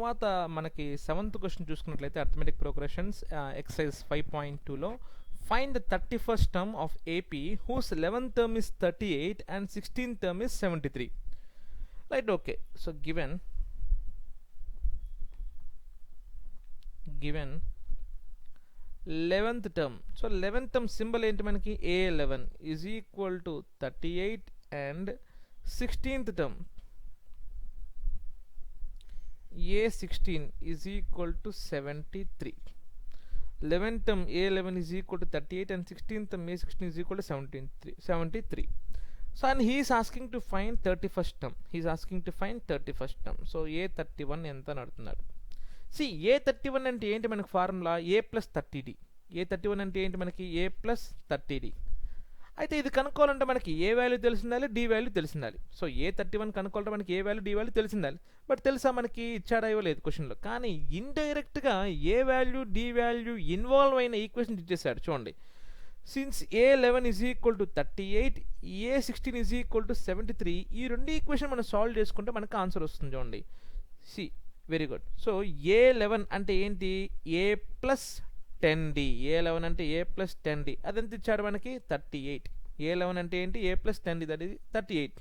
తర్వాత మనకి 7th question చూసుకున్నట్లయితే అర్థమెటిక్ ప్రోగ్రెషన్స్ ఎక్సర్సైజ్ 5.2లో find the 31st term of AP whose 11th term is 38 and 16th term is 73. Right, okay. So given 11th term. So 11th term symbol ఏంటి మనకి A11 is equal to 38 and 16th term A16 is equal to 73. 11th term A11 is equal to 38 and 16th term A16 is equal to 73. So and he is asking to find 31st term. He is asking to find 31st term. So A31 ఎంత అని అడుగుతున్నాడు. See A31 అంటే ఏంటి మనకి formula A plus 30D. A31 అంటే ఏంటి మనకి A plus 30D. అయితే ఇది కనుక్కోవాలంటే మనకి ఏ వాల్యూ తెలిసిందాలి, డి వాల్యూ తెలిసిందాలి. సో A31 కనుక్కోవాలంటే మనకి ఏ వాల్యూ, డి వాల్యూ తెలిసిందాలి. బట్ తెలుసా మనకి ఇచ్చాడా ఇవ్వలేదు క్వశ్చన్లో. కానీ ఇండైరెక్ట్గా A value, D value involve అయిన ఈక్వేషన్ ఇచ్చేసాడు చూడండి. Since A11 is equal to 38, A16 is equal to 73, ఈ రెండు ఈక్వేషన్ మనం సాల్వ్ చేసుకుంటే మనకు ఆన్సర్ వస్తుంది చూడండి. C very good. So A11 అంటే ఏంటి, A ప్లస్ 10D. A11 అంటే A ప్లస్ 10D. అదెంత ఇచ్చాడు మనకి 38. A11 అంటే ఏంటి, A plus 10D, that is 38.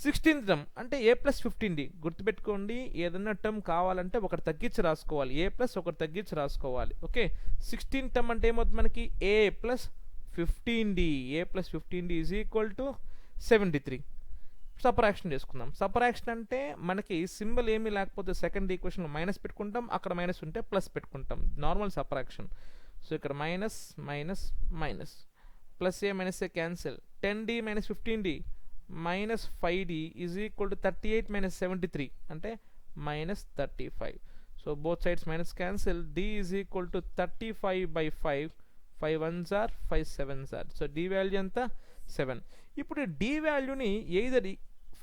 16th term అంటే A ప్లస్ 15D. గుర్తుపెట్టుకోండి, ఏదన్నా టర్మ్ కావాలంటే ఒకటి తగ్గించి రాసుకోవాలి, A ప్లస్ ఒకటి తగ్గించి రాసుకోవాలి. ఓకే, 16th టర్మ్ అంటే ఏమవుతుంది మనకి A plus 15D. A plus 15D is equal to 73. సపరాక్షన్ చేసుకుందాం. సపరాక్షన్ అంటే మనకి సింబల్ ఏమీ లేకపోతే సెకండ్ ఈక్వేషన్ మైనస్ పెట్టుకుంటాం, అక్కడ మైనస్ ఉంటే ప్లస్ పెట్టుకుంటాం, నార్మల్ సపరాక్షన్. సో ఇక్కడ minus minus minus, plus A minus A cancel, 10D minus 15D minus 5D is equal to 38 minus 73 అంటే minus 35. So both sides minus cancel, D is equal to 35/5, 5 1s are 5 7s are. So D value ఎంత 7. ఇప్పుడు D వాల్యూని either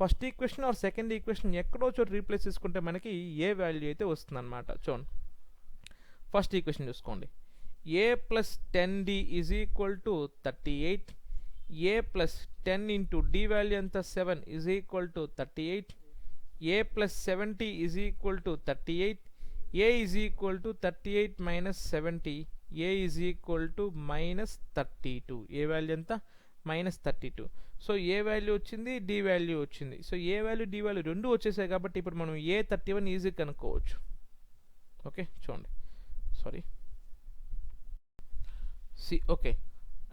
first equation or second equation ఎక్కడో చోటు replace చేసుకుంటే మనకి A value అయితే వస్తుంది అనమాట. చూడండి, ఫస్ట్ ఈక్వేషన్ చూసుకోండి. A plus 10D is equal to 38. A plus 10 into D value ఎంత 7 is equal to 38. A plus 70 is equal to 38. A is equal to 38 minus 70. A is equal to minus 32. A value ఎంత minus 32. So ఏ value వచ్చింది, D value వచ్చింది. So ఏ value, D value రెండు వచ్చేసాయి కాబట్టి ఇప్పుడు మనం A31 easy కనుక్కోవచ్చు. Okay చూడండి, సారీ ఓకే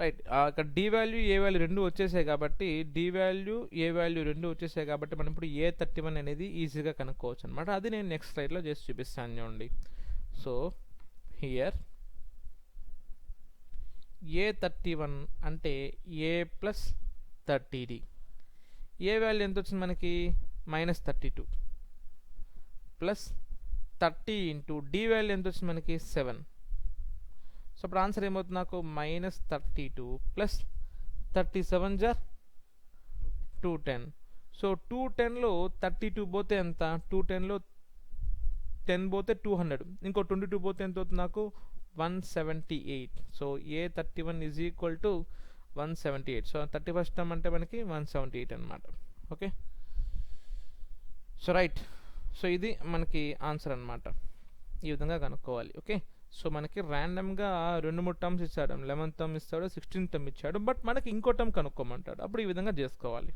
రైట్. ఇక్కడ డి వాల్యూ, ఏ వాల్యూ రెండు వచ్చేసాయి కాబట్టి, డి వాల్యూ, ఏ వాల్యూ రెండు వచ్చేసాయి కాబట్టి మనం ఇప్పుడు A31 అనేది ఈజీగా కనుక్కోవచ్చు అనమాట. అది నేను నెక్స్ట్ స్లైడ్లో చేసి చూపిస్తాను చూడండి. సో హియర్ A31 అంటే A plus 30D. A value ఎంత వచ్చింది మనకి minus 32 plus 30 into D value ఎంత వచ్చింది మనకి 7. సో ఇప్పుడు ఆన్సర్ ఏమవుతుంది నాకు మైనస్ 32 ప్లస్ 37 జార్ 210. సో 210లో 32 పోతే ఎంత, 210లో 10 పోతే 200, ఇంకో 22 పోతే ఎంత అవుతుంది నాకు 178. So A31 is equal to 178. So 31st term అంటే మనకి 178 అనమాట. Okay, so right. సో ఇది మనకి ఆన్సర్ అనమాట. ఈ విధంగా కనుక్కోవాలి. ఓకే, సో మనకి ర్యాండమ్గా 2-3 టర్మ్స్ ఇచ్చాడు, 11th టర్మ్ ఇస్తాడు, 16th టర్మ్ ఇచ్చాడు, బట్ మనకి ఇంకో టర్మ్ కనుక్కోమంటాడు. అప్పుడు ఈ విధంగా చేసుకోవాలి.